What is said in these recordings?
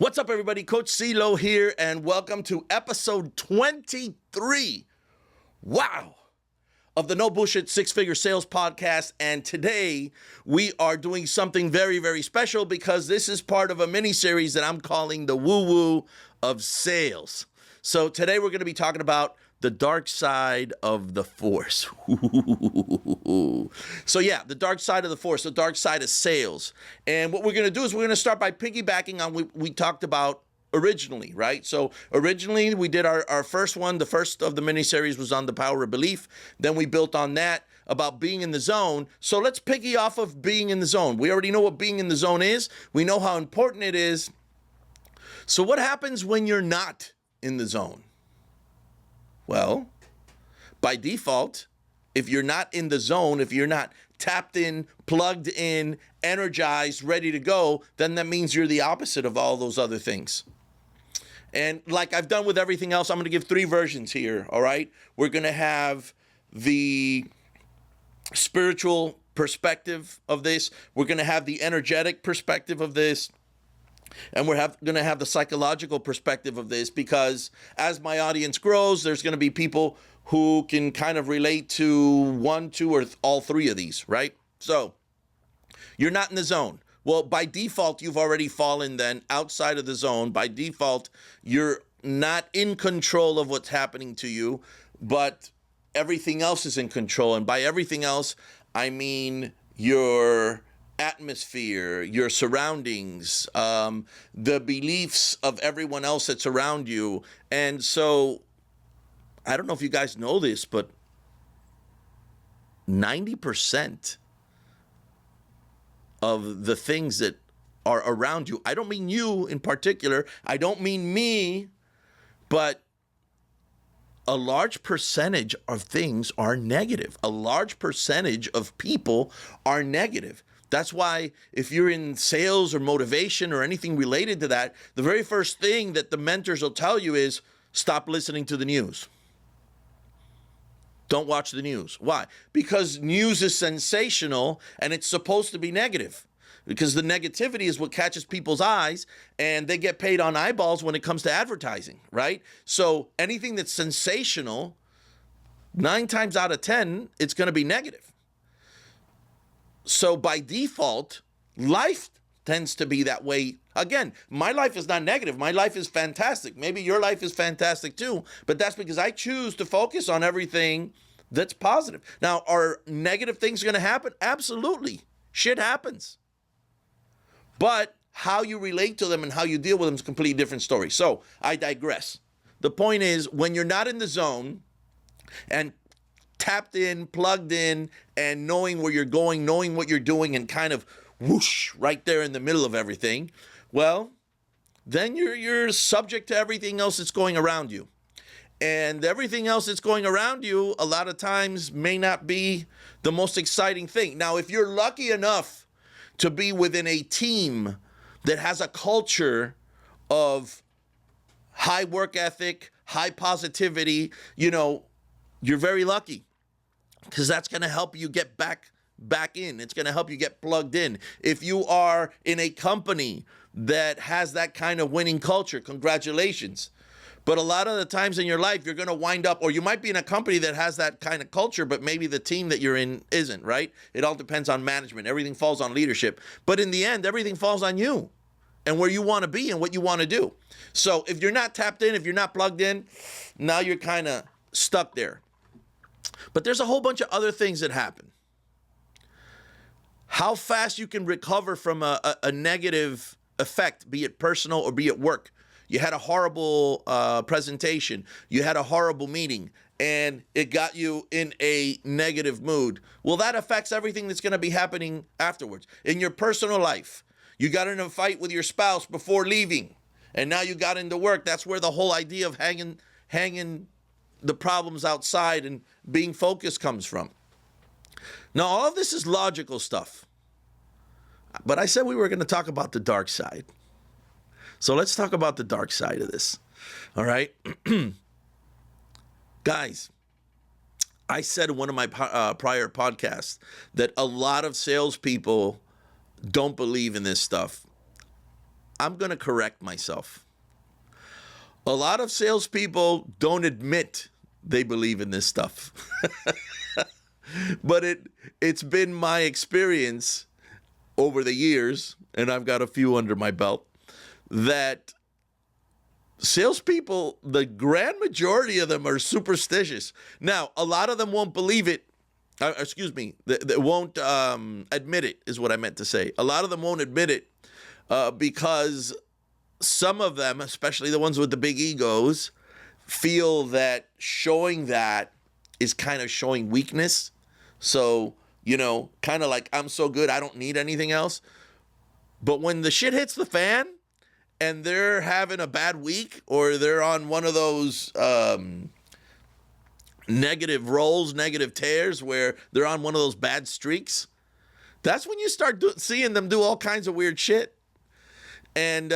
What's up, everybody? Coach Ceelo here, and welcome to episode 23. Wow. Of the No Bullshit Six-Figure Sales Podcast. And today we are doing something very, very special because this is part of a mini-series that I'm calling the WooWoo of Sales. So today we're going to be talking about the dark side of the force. So yeah, the dark side of the force, the dark side of sales. And what we're going to do is we're going to start by piggybacking on what we talked about originally, right? So originally we did our first one. The first of the mini-series was on the power of belief. Then we built on that about being in the zone. So let's piggy off of being in the zone. We already know what being in the zone is. We know how important it is. So what happens when you're not in the zone? Well, by default, if you're not in the zone, if you're not tapped in, plugged in, energized, ready to go, then that means you're the opposite of all those other things. And like I've done with everything else, I'm going to give three versions here, all right? We're going to have the spiritual perspective of this. We're going to have the energetic perspective of this. And we're going to have the psychological perspective of this, because as my audience grows, there's going to be people who can kind of relate to one, two, or all three of these, right? So you're not in the zone. Well, by default, you've already fallen then outside of the zone. By default, you're not in control of what's happening to you, but everything else is in control. And by everything else, I mean your atmosphere, your surroundings, the beliefs of everyone else that's around you. And so I don't know if you guys know this, but 90% of the things that are around you, I don't mean you in particular, I don't mean me, but a large percentage of things are negative. A large percentage of people are negative. That's why if you're in sales or motivation or anything related to that, the very first thing that the mentors will tell you is stop listening to the news. Don't watch the news. Why? Because news is sensational and it's supposed to be negative. Because the negativity is what catches people's eyes, and they get paid on eyeballs when it comes to advertising, right? So anything that's sensational, 9 times out of 10, it's going to be negative. So by default, life tends to be that way. Again, my life is not negative. My life is fantastic. Maybe your life is fantastic too, but that's because I choose to focus on everything that's positive. Now, are negative things going to happen? Absolutely. Shit happens. But how you relate to them and how you deal with them is a completely different story. So I digress. The point is, when you're not in the zone and tapped in, plugged in, and knowing where you're going, knowing what you're doing, and kind of whoosh right there in the middle of everything, well, then you're subject to everything else that's going around you. And everything else that's going around you a lot of times may not be the most exciting thing. Now, if you're lucky enough to be within a team that has a culture of high work ethic, high positivity, you're very lucky, because that's going to help you get back in. It's going to help you get plugged in. If you are in a company that has that kind of winning culture, congratulations. But a lot of the times in your life, you're going to wind up, or you might be in a company that has that kind of culture, but maybe the team that you're in isn't, right? It all depends on management. Everything falls on leadership. But in the end, everything falls on you and where you want to be and what you want to do. So if you're not tapped in, if you're not plugged in, now you're kind of stuck there. But there's a whole bunch of other things that happen. How fast you can recover from a negative effect, be it personal or be it work. You had a horrible presentation. You had a horrible meeting, and it got you in a negative mood. Well, that affects everything that's going to be happening afterwards. In your personal life, you got in a fight with your spouse before leaving, and now you got into work. That's where the whole idea of hanging the problems outside and being focused comes from. Now, all of this is logical stuff. But I said we were going to talk about the dark side. So let's talk about the dark side of this. All right. Guys, I said in one of my prior podcasts that a lot of salespeople don't believe in this stuff. I'm going to correct myself. A lot of salespeople don't admit they believe in this stuff. But it's been my experience over the years, and I've got a few under my belt, that salespeople, the grand majority of them are superstitious. Now, a lot of them won't believe it. They won't admit it, is what I meant to say. A lot of them won't admit it because some of them, especially the ones with the big egos, feel that showing that is kind of showing weakness. So, kind of like, I'm so good, I don't need anything else. But when the shit hits the fan and they're having a bad week, or they're on one of those negative rolls, negative tears, where they're on one of those bad streaks, that's when you start seeing them do all kinds of weird shit. And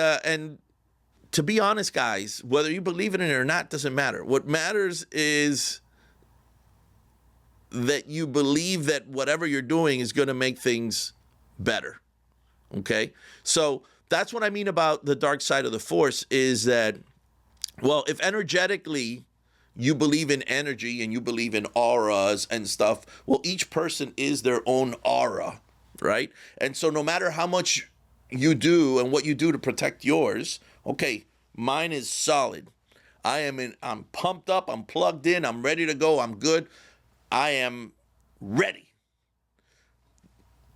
to be honest, guys, whether you believe in it or not doesn't matter. What matters is that you believe that whatever you're doing is going to make things better. Okay? So that's what I mean about the dark side of the force, is that, well, if energetically you believe in energy and you believe in auras and stuff, well, each person is their own aura, right? And so no matter how much you do and what you do to protect yours, okay, mine is solid. I'm pumped up, I'm plugged in, I'm ready to go, I'm good. I am ready.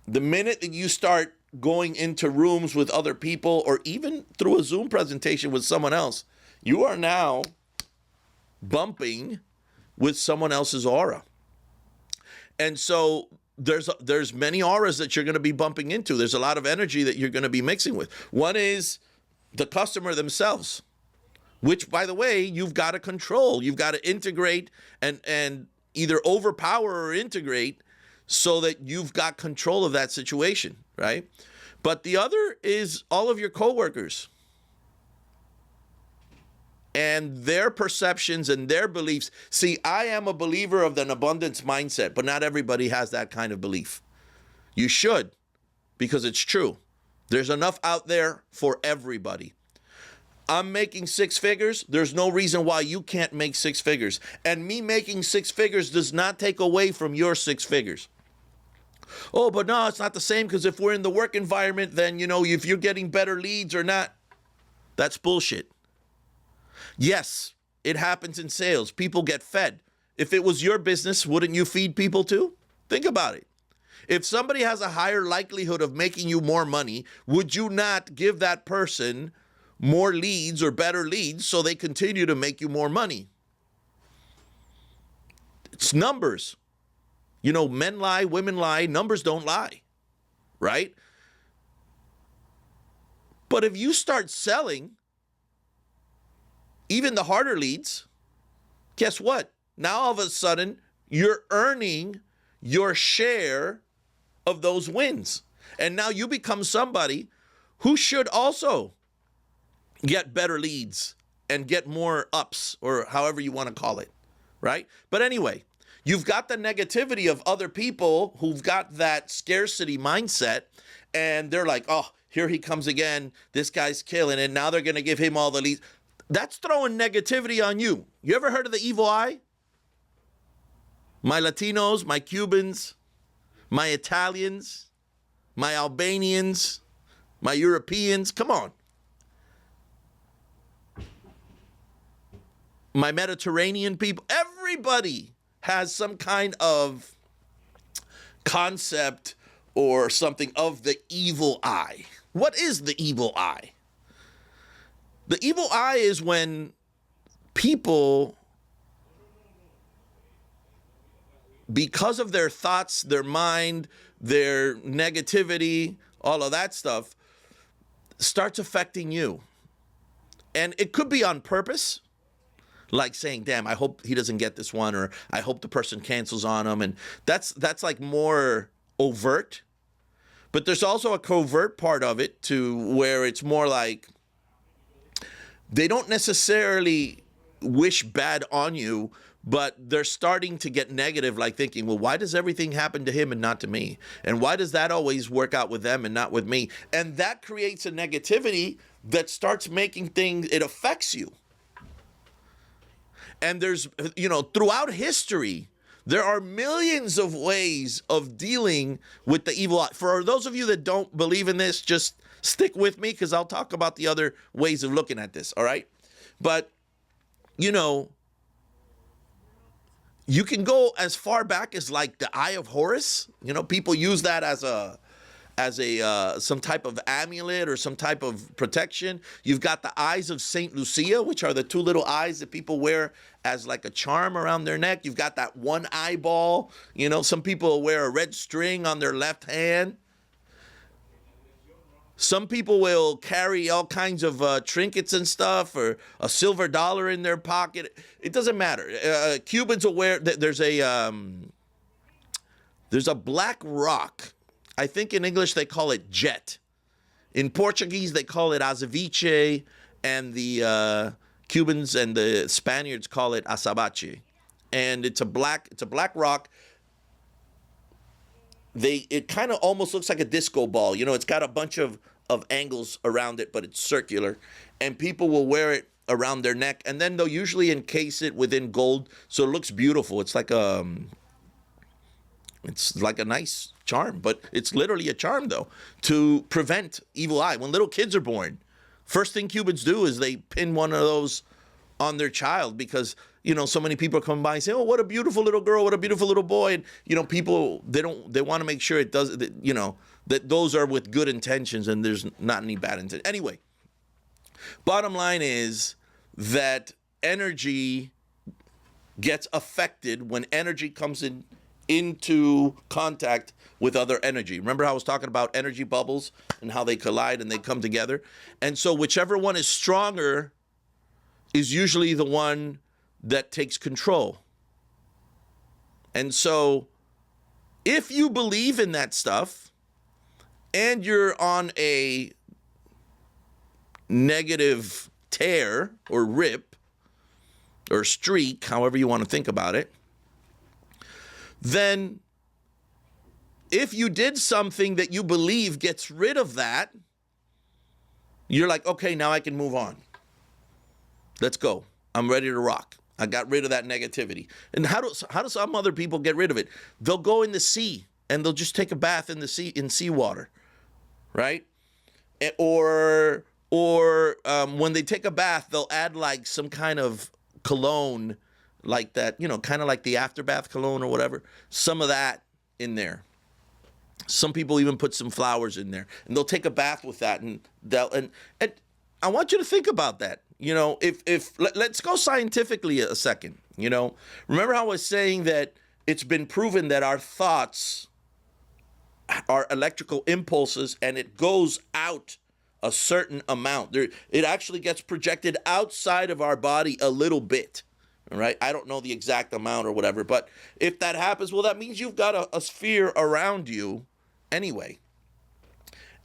The minute that you start going into rooms with other people, or even through a Zoom presentation with someone else, you are now bumping with someone else's aura. And so there's many auras that you're going to be bumping into. There's a lot of energy that you're going to be mixing with. One is the customer themselves, which, by the way, you've got to control. You've got to integrate and either overpower or integrate so that you've got control of that situation, right? But the other is all of your coworkers and their perceptions and their beliefs. See, I am a believer of an abundance mindset, but not everybody has that kind of belief. You should, because it's true. There's enough out there for everybody. I'm making six figures. There's no reason why you can't make six figures. And me making six figures does not take away from your six figures. Oh, but no, it's not the same, because if we're in the work environment, then, if you're getting better leads or not, that's bullshit. Yes, it happens in sales. People get fed. If it was your business, wouldn't you feed people too? Think about it. If somebody has a higher likelihood of making you more money, would you not give that person more leads or better leads so they continue to make you more money? It's numbers. Men lie, women lie, numbers don't lie, right? But if you start selling even the harder leads, guess what? Now all of a sudden, you're earning your share of those wins. And now you become somebody who should also get better leads and get more ups, or however you want to call it, right? But anyway, you've got the negativity of other people who've got that scarcity mindset, and they're like, oh, here he comes again. This guy's killing it. Now they're going to give him all the leads. That's throwing negativity on you. You ever heard of the evil eye? My Latinos, my Cubans, my Italians, my Albanians, my Europeans, come on. My Mediterranean people, everybody has some kind of concept or something of the evil eye. What is the evil eye? The evil eye is when people, because of their thoughts, their mind, their negativity, all of that stuff, starts affecting you. And it could be on purpose, like saying, damn, I hope he doesn't get this one, or I hope the person cancels on him. And that's like more overt. But there's also a covert part of it to where it's more like they don't necessarily wish bad on you, but they're starting to get negative, like thinking, well, why does everything happen to him and not to me? And why does that always work out with them and not with me? And that creates a negativity that starts making things, it affects you. And there's, throughout history, there are millions of ways of dealing with the evil eye. For those of you that don't believe in this, just stick with me because I'll talk about the other ways of looking at this, all right? But, you can go as far back as like the Eye of Horus. People use that as some type of amulet or some type of protection. You've got the eyes of Saint Lucia, which are the two little eyes that people wear as like a charm around their neck. You've got that one eyeball. Some people wear a red string on their left hand. Some people will carry all kinds of trinkets and stuff, or a silver dollar in their pocket. It doesn't matter. Cubans will wear. There's a black rock. I think in English they call it jet. In Portuguese they call it azeviche, and the Cubans and the Spaniards call it azabache. And it's a black rock. It kind of almost looks like a disco ball. It's got a bunch of angles around it, but it's circular. And people will wear it around their neck, and then they'll usually encase it within gold, so it looks beautiful. It's like a nice charm, but it's literally a charm, though, to prevent evil eye. When little kids are born, first thing Cubans do is they pin one of those on their child because, so many people come by and say, oh, what a beautiful little girl, what a beautiful little boy. And, people, they want to make sure it does, that those are with good intentions and there's not any bad intent. Anyway, bottom line is that energy gets affected when energy comes into contact with other energy. Remember how I was talking about energy bubbles and how they collide and they come together? And so whichever one is stronger is usually the one that takes control. And so if you believe in that stuff and you're on a negative tear or rip or streak, however you want to think about it, then if you did something that you believe gets rid of that, you're like, okay, now I can move on. Let's go. I'm ready to rock. I got rid of that negativity. And how do some other people get rid of it? They'll go in the sea and they'll just take a bath in the sea, in seawater, right? Or when they take a bath, they'll add like some kind of cologne like that, kind of like the afterbath cologne or whatever. Some of that in there. Some people even put some flowers in there, and they'll take a bath with that. And I want you to think about that. Let's go scientifically a second. Remember how I was saying that it's been proven that our thoughts are electrical impulses, and it goes out a certain amount. It actually gets projected outside of our body a little bit. All right, I don't know the exact amount or whatever, but if that happens, well, that means you've got a sphere around you anyway.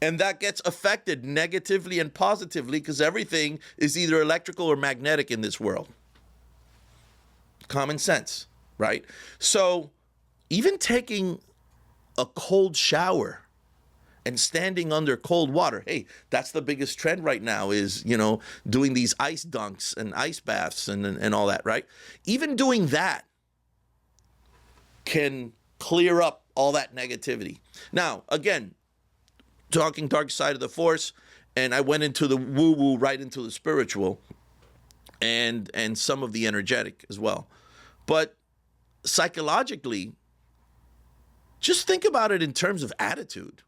And that gets affected negatively and positively because everything is either electrical or magnetic in this world. Common sense, right? So even taking a cold shower and standing under cold water, hey, that's the biggest trend right now is, doing these ice dunks and ice baths and all that, right? Even doing that can clear up all that negativity. Now, again, talking dark side of the force, and I went into the woo-woo, right into the spiritual, and some of the energetic as well. But psychologically, just think about it in terms of attitude.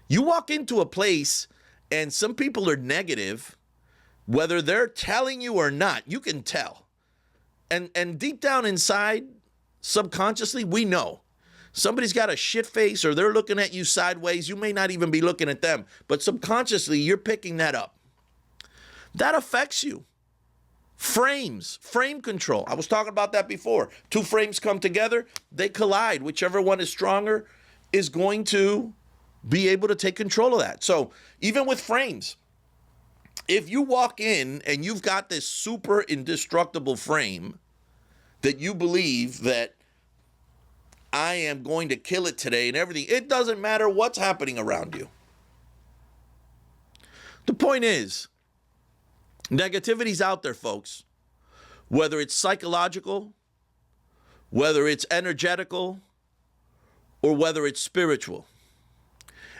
You walk into a place and some people are negative, whether they're telling you or not, you can tell. And deep down inside, subconsciously, we know. Somebody's got a shit face or they're looking at you sideways. You may not even be looking at them, but subconsciously, you're picking that up. That affects you. Frames, frame control. I was talking about that before. Two frames come together, they collide. Whichever one is stronger is going to be able to take control of that. So even with frames, if you walk in and you've got this super indestructible frame, that you believe that I am going to kill it today and everything. It doesn't matter what's happening around you. The point is, negativity's out there, folks. Whether it's psychological, whether it's energetical, or whether it's spiritual.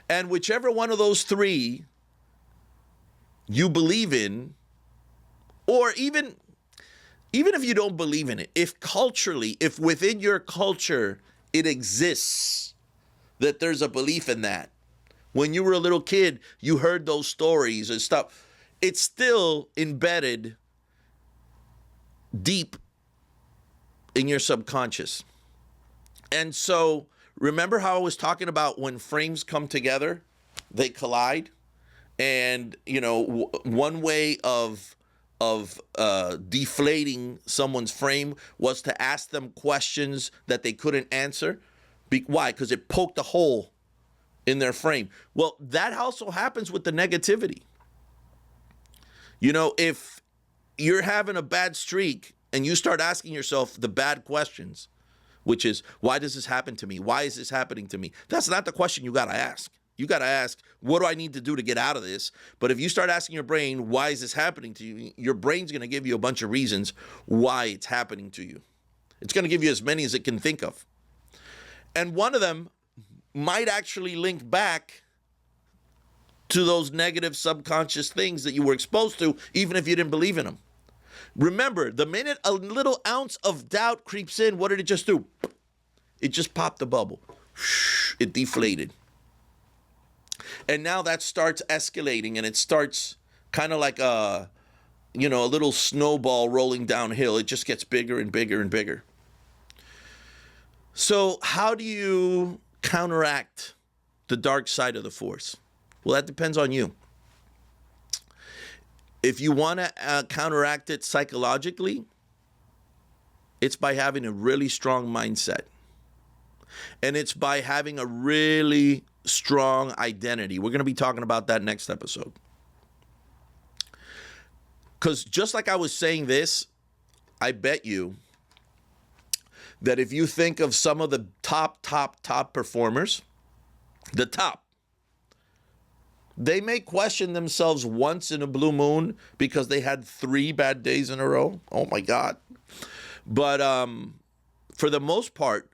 And whichever one of those three you believe in, or even if you don't believe in it, if culturally, if within your culture it exists, that there's a belief in that. When you were a little kid, you heard those stories and stuff. It's still embedded deep in your subconscious. And so, remember how I was talking about when frames come together, they collide? And, you know, one way of deflating someone's frame was to ask them questions that they couldn't answer. Why? Because it poked a hole in their frame. Well, that also happens with the negativity. You know, if you're having a bad streak and you start asking yourself the bad questions, which is, why does this happen to me? Why is this happening to me? That's not the question you got to ask. You got to ask, what do I need to do to get out of this? But if you start asking your brain, why is this happening to you? Your brain's going to give you a bunch of reasons why it's happening to you. It's going to give you as many as it can think of. And one of them might actually link back to those negative subconscious things that you were exposed to, even if you didn't believe in them. Remember, the minute a little ounce of doubt creeps in, what did it just do? It just popped the bubble. It deflated. And now that starts escalating, and it starts kind of like a little snowball rolling downhill. It just gets bigger and bigger and bigger. So how do you counteract the dark side of the force? Well, that depends on you. If you want to counteract it psychologically, it's by having a really strong mindset. And it's by having a really strong identity. We're going to be talking about that next episode. Because just like I was saying this, I bet you that if you think of some of the top performers, the top, they may question themselves once in a blue moon because they had 3 bad days in a row. Oh my God. But for the most part,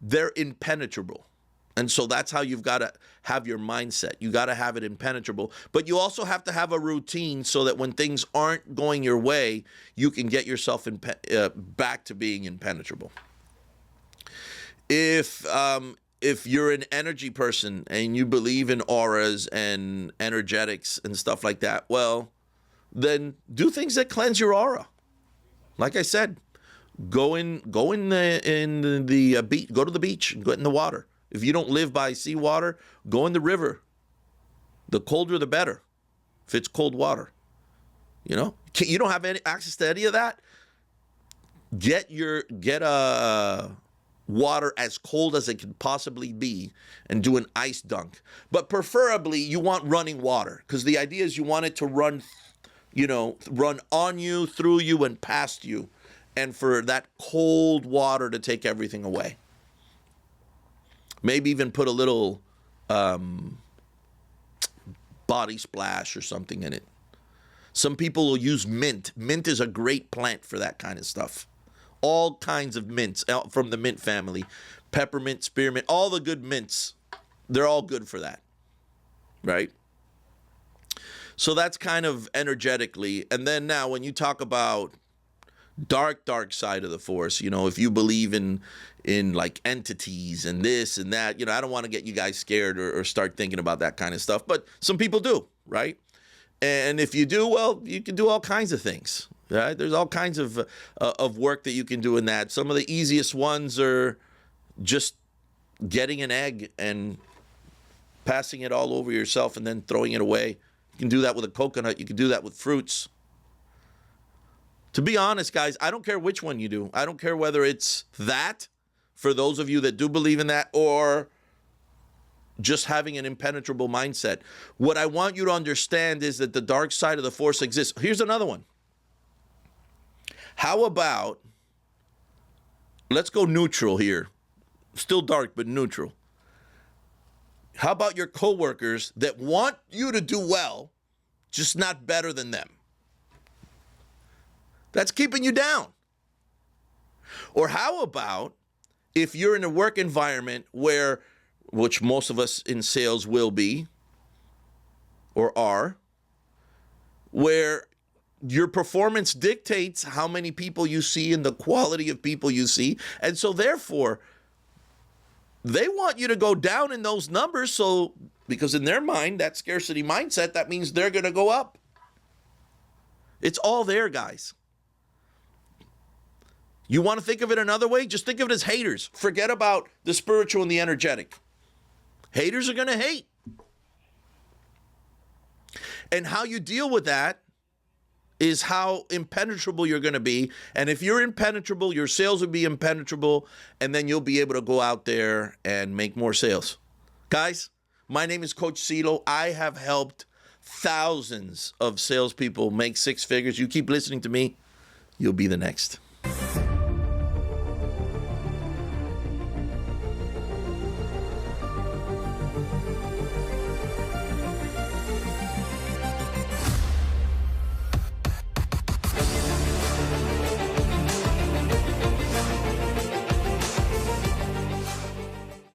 they're impenetrable. And so that's how you've got to have your mindset. You got to have it impenetrable. But you also have to have a routine so that when things aren't going your way, you can get yourself back to being impenetrable. If you're an energy person and you believe in auras and energetics and stuff like that, well, then do things that cleanse your aura. Like I said, go to the beach and go in the water. If you don't live by seawater, go in the river. The colder, the better. If it's cold water, you know, you don't have any access to any of that. Get water as cold as it can possibly be and do an ice dunk. But preferably you want running water, because the idea is you want it to run on you, through you, and past you, and for that cold water to take everything away. Maybe even put a little body splash or something in it. Some people will use mint. Mint is a great plant for that kind of stuff. All kinds of mints from the mint family. Peppermint, spearmint, all the good mints. They're all good for that, right? So that's kind of energetically. And then now when you talk about dark side of the force, you know, if you believe in like entities and this and that, you know, I don't want to get you guys scared or start thinking about that kind of stuff, but some people do, right? And if you do, well, you can do all kinds of things, right? There's all kinds of work that you can do in that. Some of the easiest ones are just getting an egg and passing it all over yourself and then throwing it away. You can do that with a coconut. You can do that with fruits. To be honest, guys, I don't care which one you do. I don't care whether it's that, for those of you that do believe in that, or just having an impenetrable mindset. What I want you to understand is that the dark side of the force exists. Here's another one. How about let's go neutral here. Still dark, but neutral. How about your coworkers that want you to do well, just not better than them? That's keeping you down. Or how about if you're in a work environment where, which most of us in sales will be or are, where your performance dictates how many people you see and the quality of people you see. And so therefore, they want you to go down in those numbers. So, because in their mind, that scarcity mindset, that means they're going to go up. It's all there, guys. You want to think of it another way? Just think of it as haters. Forget about the spiritual and the energetic. Haters are going to hate. And how you deal with that is how impenetrable you're going to be. And if you're impenetrable, your sales will be impenetrable, and then you'll be able to go out there and make more sales. Guys, my name is Coach Ceelo. I have helped thousands of salespeople make six figures. You keep listening to me, you'll be the next.